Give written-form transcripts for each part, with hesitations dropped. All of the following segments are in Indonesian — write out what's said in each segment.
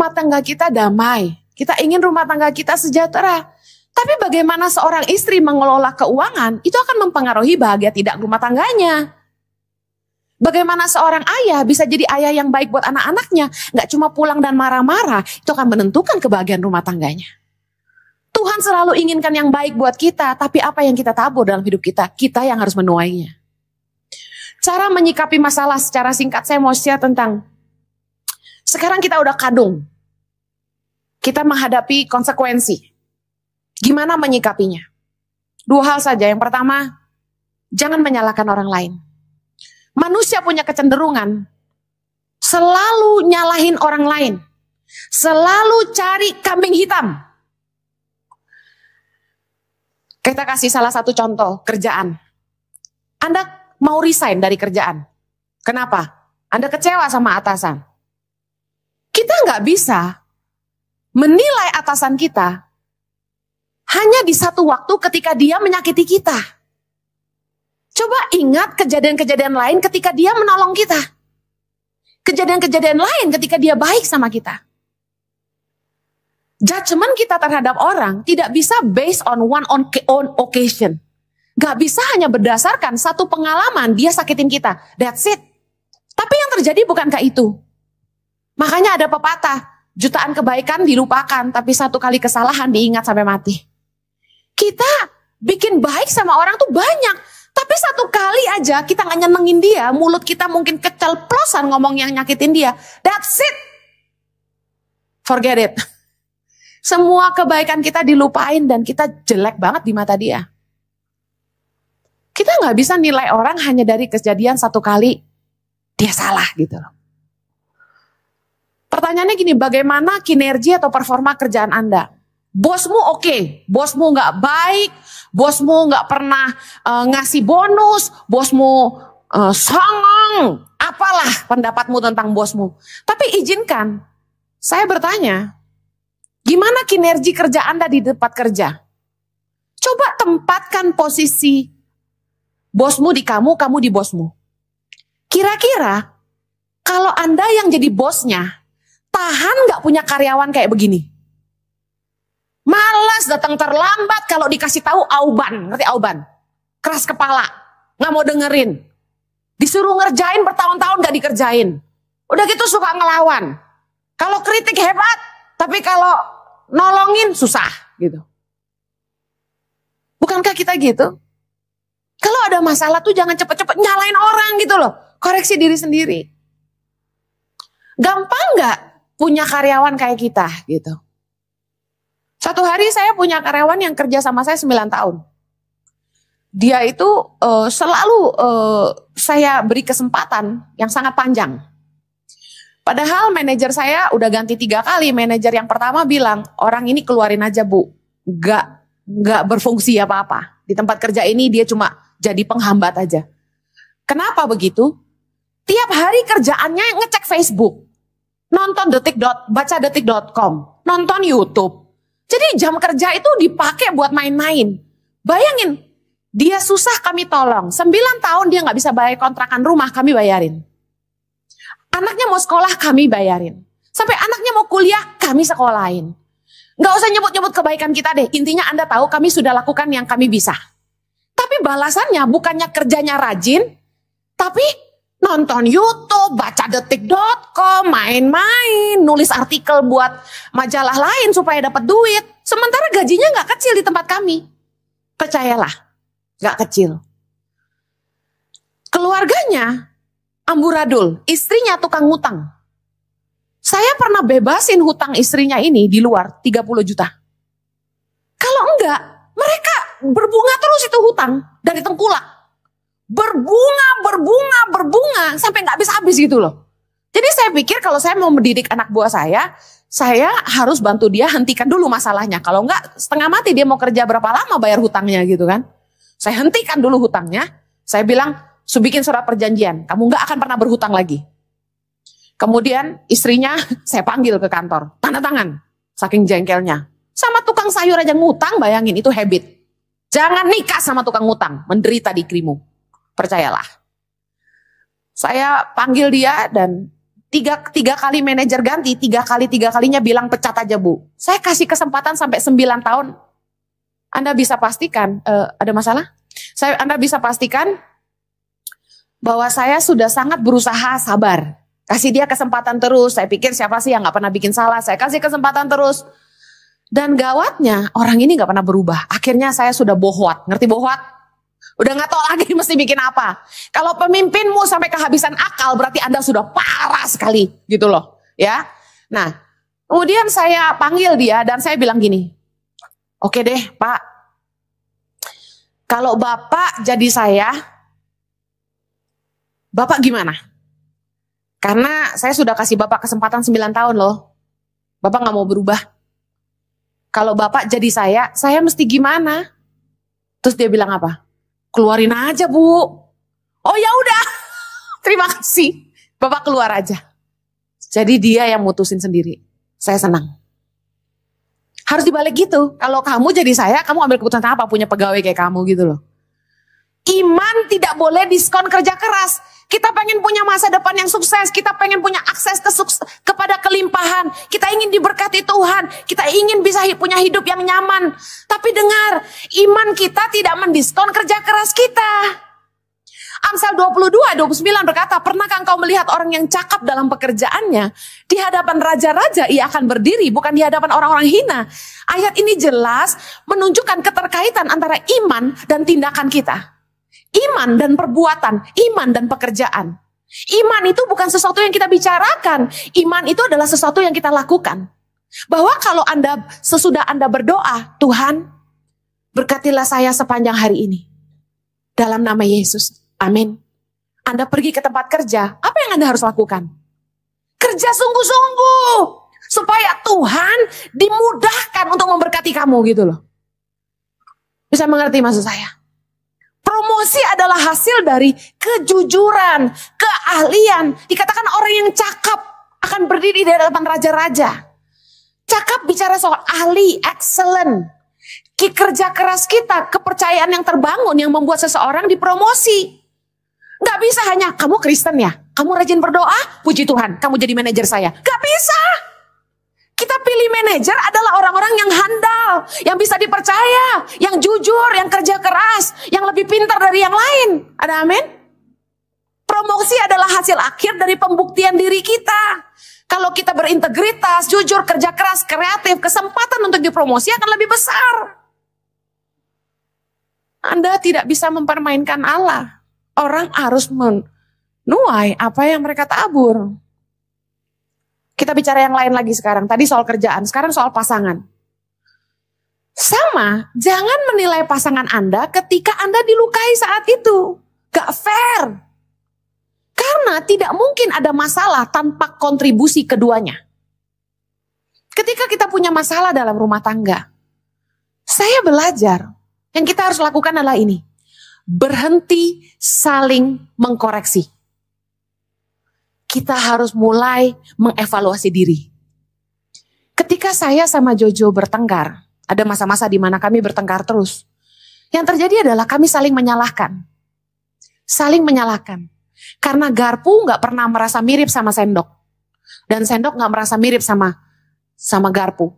rumah tangga kita damai. Kita ingin rumah tangga kita sejahtera. Tapi bagaimana seorang istri mengelola keuangan, itu akan mempengaruhi bahagia tidak rumah tangganya. Bagaimana seorang ayah bisa jadi ayah yang baik buat anak-anaknya, nggak cuma pulang dan marah-marah, itu akan menentukan kebahagiaan rumah tangganya. Tuhan selalu inginkan yang baik buat kita, tapi apa yang kita tabur dalam hidup kita, kita yang harus menuainya. Cara menyikapi masalah secara singkat, saya mau share tentang, sekarang kita udah kadung, kita menghadapi konsekuensi. Gimana menyikapinya? Dua hal saja. Yang pertama, jangan menyalahkan orang lain. Manusia punya kecenderungan selalu nyalahin orang lain. Selalu cari kambing hitam. Kita kasih salah satu contoh, kerjaan. Anda mau resign dari kerjaan. Kenapa? Anda kecewa sama atasan. Kita nggak bisa menilai atasan kita hanya di satu waktu ketika dia menyakiti kita. Coba ingat kejadian-kejadian lain ketika dia menolong kita. Kejadian-kejadian lain ketika dia baik sama kita. Judgment kita terhadap orang tidak bisa based on one on occasion. Gak bisa hanya berdasarkan satu pengalaman dia sakitin kita. That's it. Tapi yang terjadi bukankah itu? Makanya ada pepatah, jutaan kebaikan dilupakan, tapi satu kali kesalahan diingat sampai mati. Kita bikin baik sama orang tuh banyak, tapi satu kali aja kita gak nyenengin dia, mulut kita mungkin keceplosan ngomong yang nyakitin dia. That's it. Forget it. Semua kebaikan kita dilupain dan kita jelek banget di mata dia. Kita gak bisa nilai orang hanya dari kejadian satu kali dia salah gitu loh. Pertanyaannya gini, bagaimana kinerja atau performa kerjaan Anda? Bosmu oke, bosmu gak baik, bosmu gak pernah ngasih bonus, bosmu songong, apalah pendapatmu tentang bosmu. Tapi izinkan, saya bertanya, gimana kinerja kerja Anda di tempat kerja? Coba tempatkan posisi bosmu di kamu, kamu di bosmu. Kira-kira kalau Anda yang jadi bosnya, tahan gak punya karyawan kayak begini? Malas, datang terlambat, kalau dikasih tahu auban, ngerti auban? Keras kepala, gak mau dengerin. Disuruh ngerjain bertahun-tahun gak dikerjain. Udah gitu suka ngelawan. Kalau kritik hebat, tapi kalau nolongin susah gitu. Bukankah kita gitu? Kalau ada masalah tuh jangan cepet-cepet nyalain orang gitu loh. Koreksi diri sendiri. Gampang gak punya karyawan kayak kita gitu? Satu hari saya punya karyawan yang kerja sama saya 9 tahun. Dia itu selalu saya beri kesempatan yang sangat panjang. Padahal manajer saya udah ganti 3 kali. Manajer yang pertama bilang, orang ini keluarin aja bu. Gak berfungsi apa-apa. Di tempat kerja ini dia cuma jadi penghambat aja. Kenapa begitu? Tiap hari kerjaannya ngecek Facebook. Nonton baca detik.com. Nonton YouTube. Jadi jam kerja itu dipakai buat main-main. Bayangin, dia susah kami tolong. 9 tahun dia gak bisa bayar kontrakan rumah, kami bayarin. Anaknya mau sekolah, kami bayarin. Sampai anaknya mau kuliah, kami sekolahin. Gak usah nyebut-nyebut kebaikan kita deh. Intinya Anda tahu kami sudah lakukan yang kami bisa. Tapi balasannya bukannya kerjanya rajin, tapi nonton YouTube, baca detik.com, main-main, nulis artikel buat majalah lain supaya dapat duit. Sementara gajinya gak kecil di tempat kami. Percayalah, gak kecil. Keluarganya amburadul, istrinya tukang ngutang. Saya pernah bebasin hutang istrinya ini di luar 30 juta. Kalau enggak, mereka berbunga terus itu hutang dari tengkulak. Berbunga, sampai nggak habis-habis gitu loh. Jadi saya pikir kalau saya mau mendidik anak buah saya harus bantu dia hentikan dulu masalahnya. Kalau nggak, setengah mati dia mau kerja berapa lama bayar hutangnya gitu kan. Saya hentikan dulu hutangnya. Saya bilang, bikin surat perjanjian, kamu nggak akan pernah berhutang lagi. Kemudian istrinya saya panggil ke kantor, tanda tangan, saking jengkelnya. Sama tukang sayur aja ngutang, bayangin itu habit. Jangan nikah sama tukang ngutang, menderita di krimu. Percayalah. Saya panggil dia dan tiga kali manajer ganti, tiga kalinya bilang pecat aja Bu. Saya kasih kesempatan sampai 9 tahun. Anda bisa pastikan, ada masalah? Anda bisa pastikan bahwa saya sudah sangat berusaha sabar. Kasih dia kesempatan terus, saya pikir siapa sih yang gak pernah bikin salah, saya kasih kesempatan terus. Dan gawatnya orang ini gak pernah berubah. Akhirnya saya sudah bohwat, ngerti bohwat? Udah gak tahu lagi mesti bikin apa. Kalau pemimpinmu sampai kehabisan akal berarti Anda sudah parah sekali gitu loh. Ya. Nah, kemudian saya panggil dia dan saya bilang gini. Oke deh Pak, kalau Bapak jadi saya, Bapak gimana? Karena saya sudah kasih Bapak kesempatan 9 tahun loh. Bapak gak mau berubah. Kalau Bapak jadi saya mesti gimana? Terus dia bilang apa? Keluarin aja Bu. Oh ya udah, terima kasih. Bapak keluar aja. Jadi dia yang mutusin sendiri. Saya senang. Harus dibalik gitu. Kalau kamu jadi saya, kamu ambil keputusan apa? Punya pegawai kayak kamu gitu loh. Iman tidak boleh diskon kerja keras. Kita pengen punya masa depan yang sukses. Kita pengen punya akses kepada kelimpahan. Kita ingin diberkati Tuhan. Kita ingin bisa punya hidup yang nyaman. Tapi dengar, iman kita tidak mendiskon kerja keras kita. Amsal 22:29 berkata, pernahkah engkau melihat orang yang cakap dalam pekerjaannya? Di hadapan raja-raja ia akan berdiri, bukan di hadapan orang-orang hina. Ayat ini jelas menunjukkan keterkaitan antara iman dan tindakan kita. Iman dan perbuatan, iman dan pekerjaan. Iman itu bukan sesuatu yang kita bicarakan. Iman itu adalah sesuatu yang kita lakukan. Bahwa kalau sesudah Anda berdoa, Tuhan, berkatilah saya sepanjang hari ini. Dalam nama Yesus. Amin. Anda pergi ke tempat kerja, apa yang Anda harus lakukan? Kerja sungguh-sungguh. Supaya Tuhan dimudahkan untuk memberkati kamu gitu loh. Bisa mengerti maksud saya? Promosi adalah hasil dari kejujuran, keahlian. Dikatakan orang yang cakap akan berdiri di hadapan raja-raja. Cakap bicara soal ahli, excellent. Kerja keras kita, kepercayaan yang terbangun yang membuat seseorang dipromosi. Gak bisa hanya, kamu Kristen ya? Kamu rajin berdoa? Puji Tuhan, kamu jadi manajer saya. Gak bisa. Kita pilih manajer adalah orang-orang yang handal, yang bisa dipercaya, yang jujur, yang kerja keras, yang lebih pintar dari yang lain. Ada amin? Promosi adalah hasil akhir dari pembuktian diri kita. Kalau kita berintegritas, jujur, kerja keras, kreatif, kesempatan untuk dipromosi akan lebih besar. Anda tidak bisa mempermainkan Allah. Orang harus menuai apa yang mereka tabur. Kita bicara yang lain lagi sekarang. Tadi soal kerjaan, sekarang soal pasangan. Sama, jangan menilai pasangan Anda ketika Anda dilukai saat itu. Gak fair. Karena tidak mungkin ada masalah tanpa kontribusi keduanya. Ketika kita punya masalah dalam rumah tangga, saya belajar, yang kita harus lakukan adalah ini. Berhenti saling mengkoreksi. Kita harus mulai mengevaluasi diri. Ketika saya sama Jojo bertengkar, ada masa-masa di mana kami bertengkar terus. Yang terjadi adalah kami saling menyalahkan. Saling menyalahkan. Karena garpu gak pernah merasa mirip sama sendok. Dan sendok gak merasa mirip sama garpu.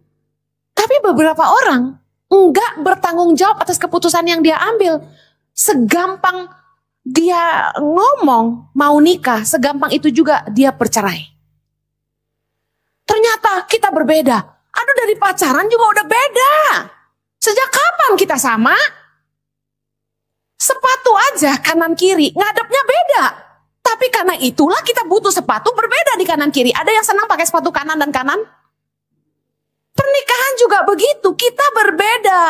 Tapi beberapa orang enggak bertanggung jawab atas keputusan yang dia ambil. Segampang dia ngomong mau nikah, segampang itu juga dia bercerai. Ternyata kita berbeda. Aduh, dari pacaran juga udah beda. Sejak kapan kita sama? Sepatu aja kanan kiri, ngadepnya beda. Tapi karena itulah kita butuh sepatu berbeda di kanan kiri. Ada yang senang pakai sepatu kanan dan kanan? Pernikahan juga begitu, kita berbeda.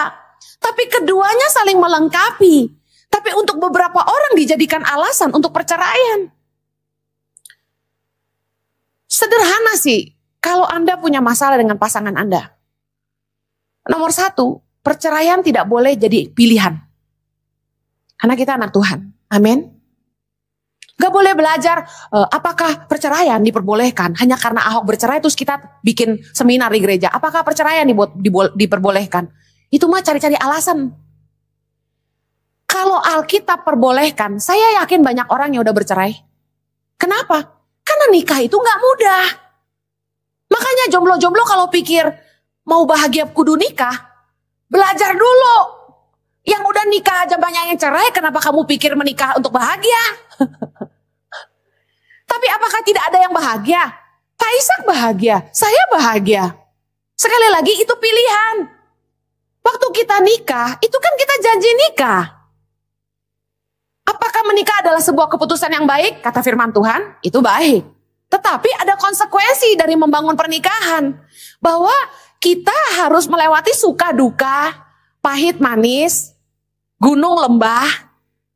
Tapi keduanya saling melengkapi. Tapi untuk beberapa orang dijadikan alasan untuk perceraian. Sederhana sih, kalau Anda punya masalah dengan pasangan Anda. Nomor 1, perceraian tidak boleh jadi pilihan. Karena kita anak Tuhan. Amin. Gak boleh belajar apakah perceraian diperbolehkan. Hanya karena Ahok bercerai terus kita bikin seminar di gereja. Apakah perceraian diperbolehkan? Itu mah cari-cari alasan. Kalau Alkitab perbolehkan, saya yakin banyak orang yang udah bercerai. Kenapa? Karena nikah itu gak mudah. Makanya jomblo-jomblo kalau pikir mau bahagia kudu nikah, belajar dulu. Yang udah nikah aja banyak yang cerai, kenapa kamu pikir menikah untuk bahagia? Tapi apakah tidak ada yang bahagia? Pak Ishak bahagia, saya bahagia. Sekali lagi itu pilihan. Waktu kita nikah, itu kan kita janji nikah. Apakah menikah adalah sebuah keputusan yang baik? Kata firman Tuhan, itu baik. Tetapi ada konsekuensi dari membangun pernikahan. Bahwa kita harus melewati suka duka, pahit manis, gunung lembah,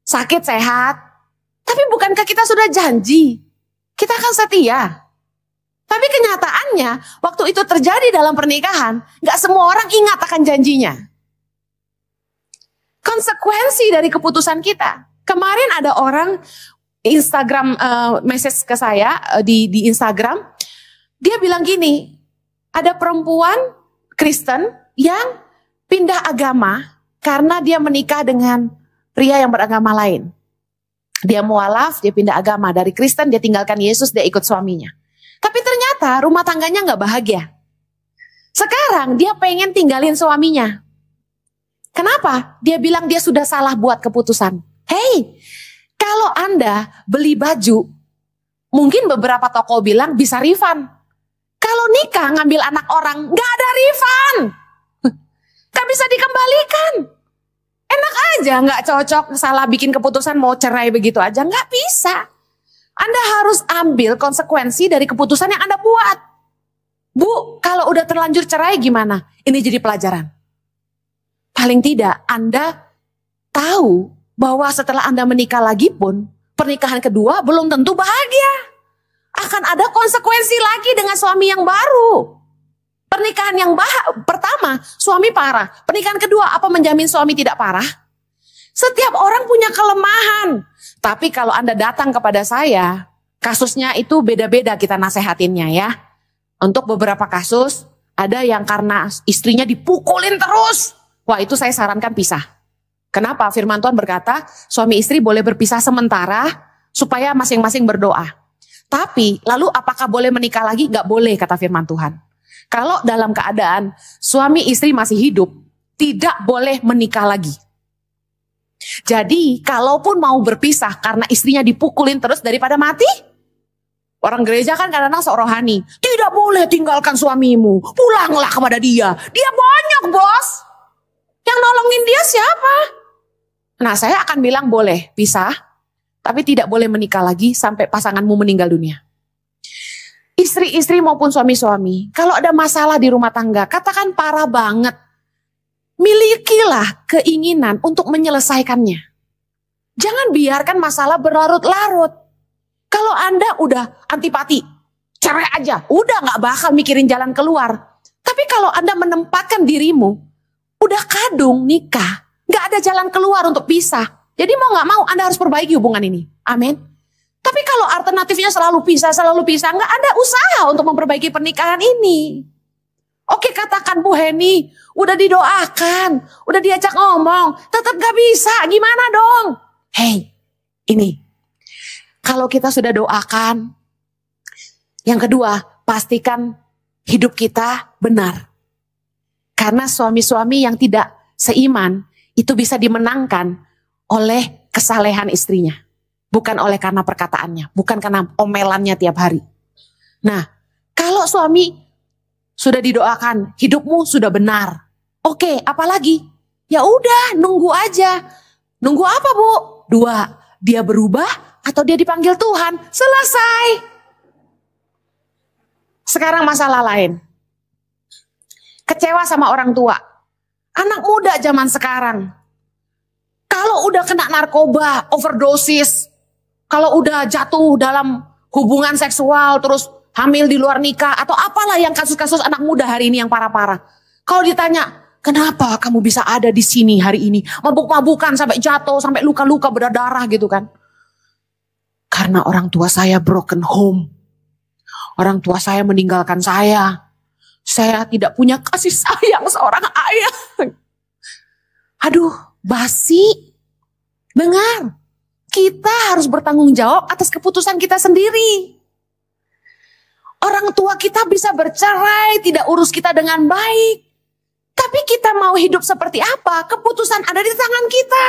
sakit sehat. Tapi bukankah kita sudah janji? Kita akan setia. Tapi kenyataannya, waktu itu terjadi dalam pernikahan, gak semua orang ingat akan janjinya. Konsekuensi dari keputusan kita. Kemarin ada orang Instagram message ke saya di Instagram, dia bilang gini, ada perempuan Kristen yang pindah agama karena dia menikah dengan pria yang beragama lain. Dia mualaf, dia pindah agama dari Kristen, dia tinggalkan Yesus, dia ikut suaminya. Tapi ternyata rumah tangganya gak bahagia. Sekarang dia pengen tinggalin suaminya. Kenapa? Dia bilang dia sudah salah buat keputusan. Hey, kalau Anda beli baju, mungkin beberapa toko bilang bisa refund. Kalau nikah ngambil anak orang, gak ada refund. Gak bisa dikembalikan. Enak aja, gak cocok, salah bikin keputusan mau cerai begitu aja, gak bisa. Anda harus ambil konsekuensi dari keputusan yang Anda buat. Bu, kalau udah terlanjur cerai gimana? Ini jadi pelajaran. Paling tidak Anda tahu bahwa setelah Anda menikah lagi pun, pernikahan kedua belum tentu bahagia. Akan ada konsekuensi lagi dengan suami yang baru. Pernikahan yang pertama, suami parah. Pernikahan kedua, apa menjamin suami tidak parah? Setiap orang punya kelemahan. Tapi kalau Anda datang kepada saya, kasusnya itu beda-beda kita nasehatinnya ya. Untuk beberapa kasus, ada yang karena istrinya dipukulin terus. Wah, itu saya sarankan pisah. Kenapa? Firman Tuhan berkata, suami istri boleh berpisah sementara supaya masing-masing berdoa. Tapi, lalu apakah boleh menikah lagi? Gak boleh, kata firman Tuhan. Kalau dalam keadaan suami istri masih hidup, tidak boleh menikah lagi. Jadi, kalaupun mau berpisah karena istrinya dipukulin terus daripada mati, orang gereja kan kadang-kadang sok rohani. Tidak boleh tinggalkan suamimu, pulanglah kepada dia. Dia bonyok, bos. Yang nolongin dia siapa? Nah, saya akan bilang boleh pisah, tapi tidak boleh menikah lagi sampai pasanganmu meninggal dunia. Istri-istri maupun suami-suami, kalau ada masalah di rumah tangga, katakan parah banget, milikilah keinginan untuk menyelesaikannya. Jangan biarkan masalah berlarut-larut. Kalau Anda udah antipati, cerai aja, udah gak bakal mikirin jalan keluar. Tapi kalau Anda menempatkan dirimu, udah kadung nikah, gak ada jalan keluar untuk pisah. Jadi mau gak mau Anda harus perbaiki hubungan ini. Amin. Tapi kalau alternatifnya selalu pisah, gak ada usaha untuk memperbaiki pernikahan ini. Oke, katakan Bu Heni, udah didoakan, udah diajak ngomong, tetap gak bisa, gimana dong? Hey, ini, kalau kita sudah doakan, yang kedua, pastikan hidup kita benar. Karena suami-suami yang tidak seiman, itu bisa dimenangkan oleh kesalehan istrinya. Bukan oleh karena perkataannya, bukan karena omelannya tiap hari. Nah, kalau suami sudah didoakan, hidupmu sudah benar. Oke, apalagi? Ya udah, nunggu aja. Nunggu apa, Bu? 2, dia berubah atau dia dipanggil Tuhan. Selesai. Sekarang masalah lain. Kecewa sama orang tua. Anak muda zaman sekarang. Kalau udah kena narkoba, overdosis, kalau udah jatuh dalam hubungan seksual, terus hamil di luar nikah, atau apalah yang kasus-kasus anak muda hari ini yang parah-parah. Kalau ditanya, kenapa kamu bisa ada di sini hari ini? Mabuk-mabukan sampai jatuh, sampai luka-luka berdarah gitu kan. Karena orang tua saya broken home. Orang tua saya meninggalkan saya. Saya tidak punya kasih sayang seorang ayah. Aduh, basi. Dengar, kita harus bertanggung jawab atas keputusan kita sendiri. Orang tua kita bisa bercerai, tidak urus kita dengan baik. Tapi kita mau hidup seperti apa? Keputusan ada di tangan kita.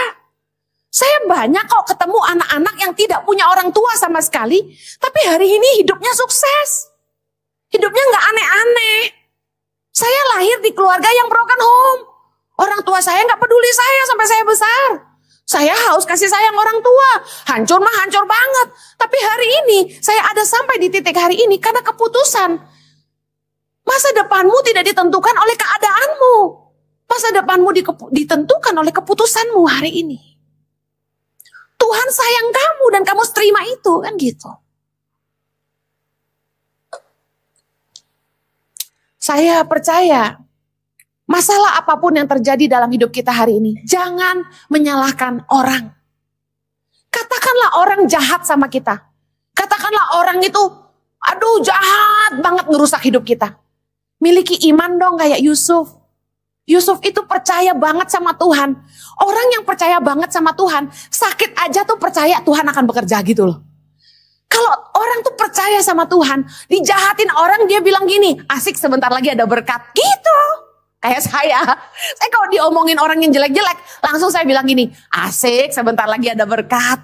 Saya banyak kok ketemu anak-anak yang tidak punya orang tua sama sekali. Tapi hari ini hidupnya sukses. Hidupnya nggak aneh-aneh. Saya lahir di keluarga yang broken home. Orang tua saya nggak peduli saya sampai saya besar. Saya haus kasih sayang orang tua. Hancur mah hancur banget. Tapi hari ini saya ada sampai di titik hari ini karena keputusan. Masa depanmu tidak ditentukan oleh keadaanmu. Masa depanmu ditentukan oleh keputusanmu hari ini. Tuhan sayang kamu dan kamu terima itu, kan gitu. Saya percaya masalah apapun yang terjadi dalam hidup kita hari ini, jangan menyalahkan orang. Katakanlah orang jahat sama kita. Katakanlah orang itu, aduh jahat banget ngerusak hidup kita. Miliki iman dong kayak Yusuf. Yusuf itu percaya banget sama Tuhan. Orang yang percaya banget sama Tuhan, sakit aja tuh percaya Tuhan akan bekerja gitu loh. Kalau orang tuh percaya sama Tuhan, dijahatin orang dia bilang gini, asik sebentar lagi ada berkat gitu. Kayak saya kalau diomongin orang yang jelek-jelek, langsung saya bilang gini, asik sebentar lagi ada berkat.